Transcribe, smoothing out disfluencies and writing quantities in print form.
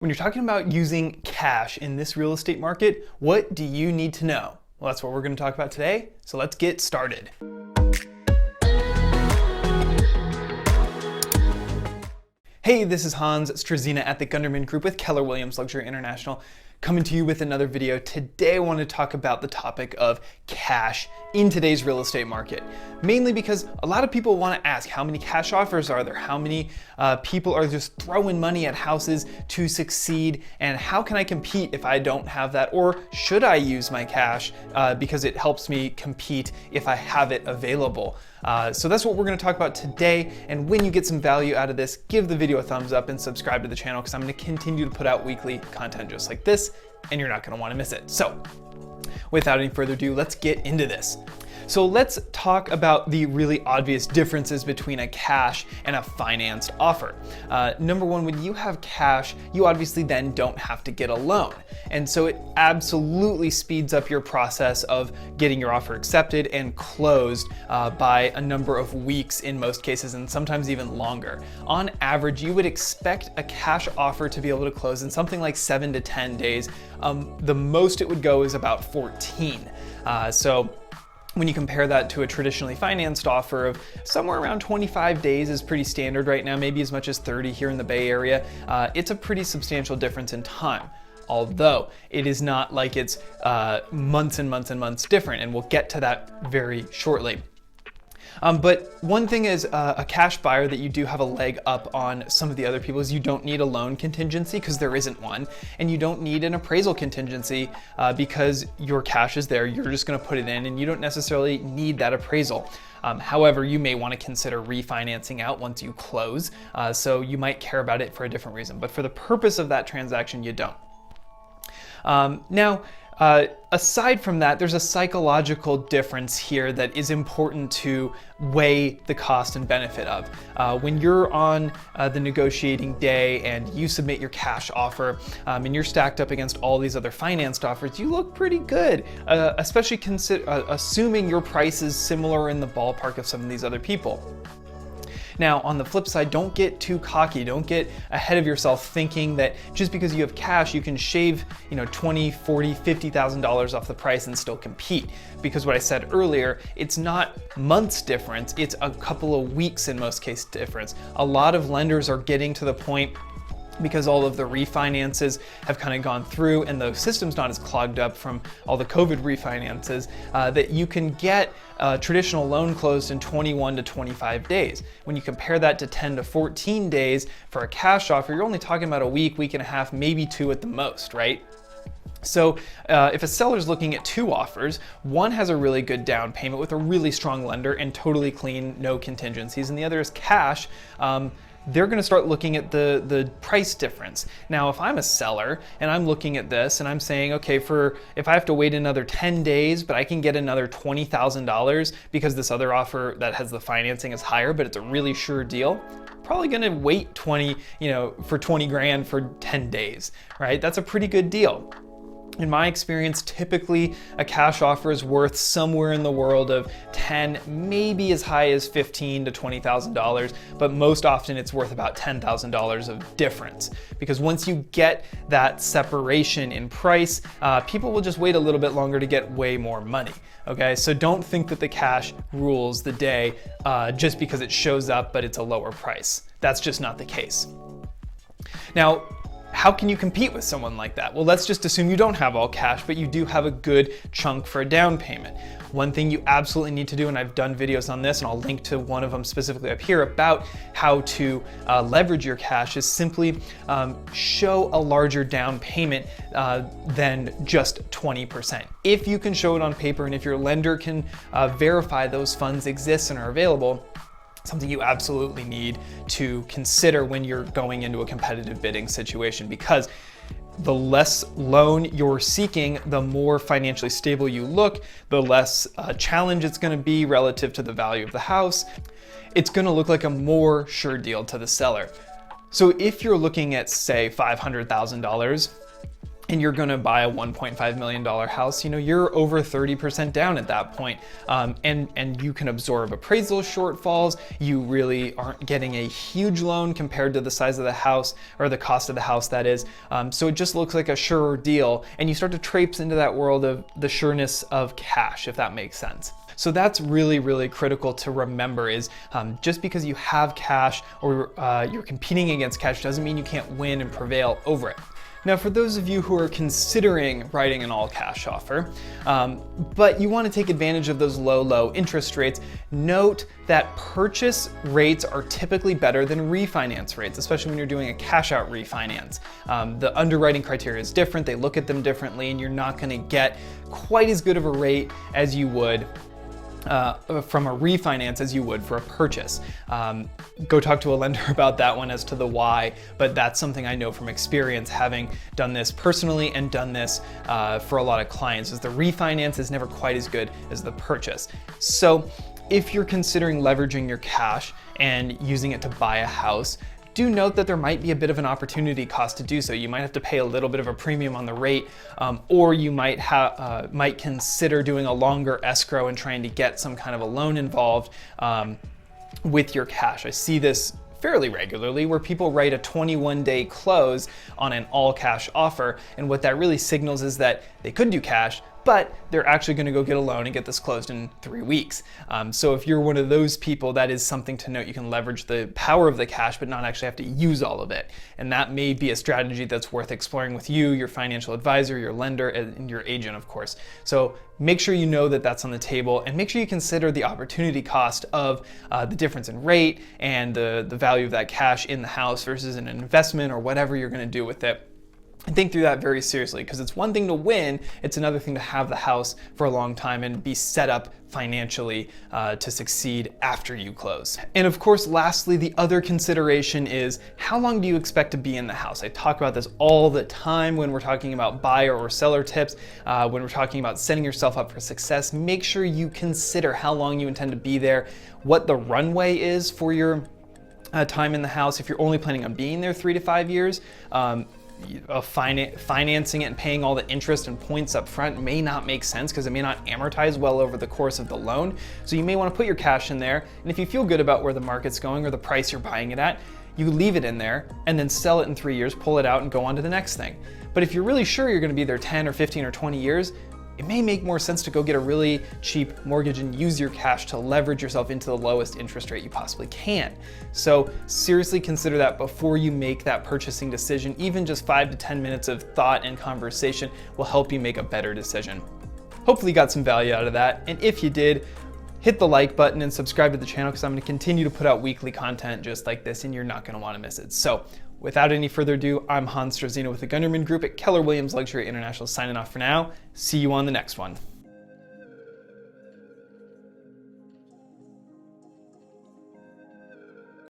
When you're talking about using cash in this real estate market, what do you need to know? Well, that's what we're going to talk about today, so let's get started. Hey, this is Hans Struzyna at the Gunderman Group with Keller Luxury International, coming to you with another video. Today I want to talk about the topic of cash in today's real estate market, mainly because a lot of people want to ask, how many cash offers are there? How many people are just throwing money at houses to succeed? And how can I compete if I don't have that? Or should I use my cash because it helps me compete if I have it available? So that's what we're going to talk about today. And when you get some value out of this, give the video a thumbs up and subscribe to the channel, because I'm going to continue to put out weekly content just like this, and you're not going to want to miss it. So without any further ado, let's get into this. So let's talk about the really obvious differences between a cash and a financed offer. Number one, when you have cash, you obviously then don't have to get a loan. And so it absolutely speeds up your process of getting your offer accepted and closed by a number of weeks in most cases, and sometimes even longer. On average, you would expect a cash offer to be able to close in something like 7 to 10 days. The most it would go is about 14. So when you compare that to a traditionally financed offer of somewhere around 25 days is pretty standard right now, maybe as much as 30 here in the Bay Area, it's a pretty substantial difference in time. Although it is not like it's months and months and months different, and we'll get to that very shortly. But one thing is a cash buyer that you do have a leg up on some of the other people is you don't need a loan contingency because there isn't one, and you don't need an appraisal contingency because your cash is there. You're just going to put it in, and you don't necessarily need that appraisal. However, you may want to consider refinancing out once you close, so you might care about it for a different reason. But for the purpose of that transaction, you don't. Aside from that, there's a psychological difference here that is important to weigh the cost and benefit of. When you're on the negotiating day and you submit your cash offer and you're stacked up against all these other financed offers, you look pretty good, especially assuming your price is similar in the ballpark of some of these other people. Now, on the flip side, don't get too cocky. Don't get ahead of yourself thinking that just because you have cash, you can shave, $20,000, $40,000, $50,000 off the price and still compete. Because what I said earlier, it's not months difference, it's a couple of weeks in most cases difference. A lot of lenders are getting to the point, because all of the refinances have kind of gone through and the system's not as clogged up from all the COVID refinances, that you can get a traditional loan closed in 21 to 25 days. When you compare that to 10 to 14 days for a cash offer, you're only talking about a week, week and a half, maybe 2 at the most, right? So if a seller's looking at 2 offers, one has a really good down payment with a really strong lender and totally clean, no contingencies, and the other is cash, they're going to start looking at the price difference. Now, if I'm a seller and I'm looking at this and I'm saying, okay, if I have to wait another 10 days, but I can get another $20,000 because this other offer that has the financing is higher, but it's a really sure deal, probably going to wait for 20 grand for 10 days, right? That's a pretty good deal. In my experience, typically a cash offer is worth somewhere in the world of 10, maybe as high as $15,000 to $20,000, but most often it's worth about $10,000 of difference. Because once you get that separation in price, people will just wait a little bit longer to get way more money. Okay, so don't think that the cash rules the day just because it shows up, but it's a lower price. That's just not the case. Now, how can you compete with someone like that? Well, let's just assume you don't have all cash, but you do have a good chunk for a down payment. One thing you absolutely need to do, and I've done videos on this, and I'll link to one of them specifically up here about how to leverage your cash, is simply show a larger down payment than just 20%. If you can show it on paper, and if your lender can verify those funds exist and are available, something you absolutely need to consider when you're going into a competitive bidding situation, because the less loan you're seeking, the more financially stable you look, the less challenge it's going to be relative to the value of the house. It's going to look like a more sure deal to the seller. So if you're looking at, say, $500,000, and you're gonna buy a $1.5 million house, you're over 30% down at that point. And you can absorb appraisal shortfalls. You really aren't getting a huge loan compared to the size of the house, or the cost of the house, that is. So it just looks like a surer deal, and you start to traipse into that world of the sureness of cash, if that makes sense. So that's really, really critical to remember, is just because you have cash or you're competing against cash doesn't mean you can't win and prevail over it. Now, for those of you who are considering writing an all-cash offer, but you want to take advantage of those low interest rates, note that purchase rates are typically better than refinance rates, especially when you're doing a cash-out refinance. The underwriting criteria is different, they look at them differently, and you're not going to get quite as good of a rate as you would from a refinance as you would for a purchase. Go talk to a lender about that one as to the why, but that's something I know from experience, having done this personally and done this for a lot of clients, is the refinance is never quite as good as the purchase. So if you're considering leveraging your cash and using it to buy a house, do note that there might be a bit of an opportunity cost to do so. You might have to pay a little bit of a premium on the rate, or you might consider doing a longer escrow and trying to get some kind of a loan involved with your cash. I see this fairly regularly where people write a 21-day close on an all-cash offer, and what that really signals is that they could do cash, but they're actually going to go get a loan and get this closed in 3 weeks. So if you're one of those people, that is something to note. You can leverage the power of the cash, but not actually have to use all of it. And that may be a strategy that's worth exploring with you, your financial advisor, your lender, and your agent, of course. So make sure you know that that's on the table, and make sure you consider the opportunity cost of the difference in rate and the value of that cash in the house versus an investment or whatever you're going to do with it. And think through that very seriously, because it's one thing to win, it's another thing to have the house for a long time and be set up financially to succeed after you close. And of course, lastly, the other consideration is, how long do you expect to be in the house? I talk about this all the time when we're talking about buyer or seller tips, when we're talking about setting yourself up for success. Make sure you consider how long you intend to be there, what the runway is for your time in the house. If you're only planning on being there 3 to 5 years, financing it and paying all the interest and points up front may not make sense, because it may not amortize well over the course of the loan. So you may want to put your cash in there, and if you feel good about where the market's going or the price you're buying it at, you leave it in there and then sell it in 3 years, pull it out, and go on to the next thing. But if you're really sure you're going to be there 10 or 15 or 20 years, it may make more sense to go get a really cheap mortgage and use your cash to leverage yourself into the lowest interest rate you possibly can. So seriously consider that before you make that purchasing decision. Even just 5 to 10 minutes of thought and conversation will help you make a better decision. Hopefully you got some value out of that, and if you did, hit the like button and subscribe to the channel, because I'm going to continue to put out weekly content just like this, and you're not going to want to miss it. So without any further ado, I'm Struzyna with the Gunderman Group at Keller Williams Luxury International, signing off for now. See you on the next one.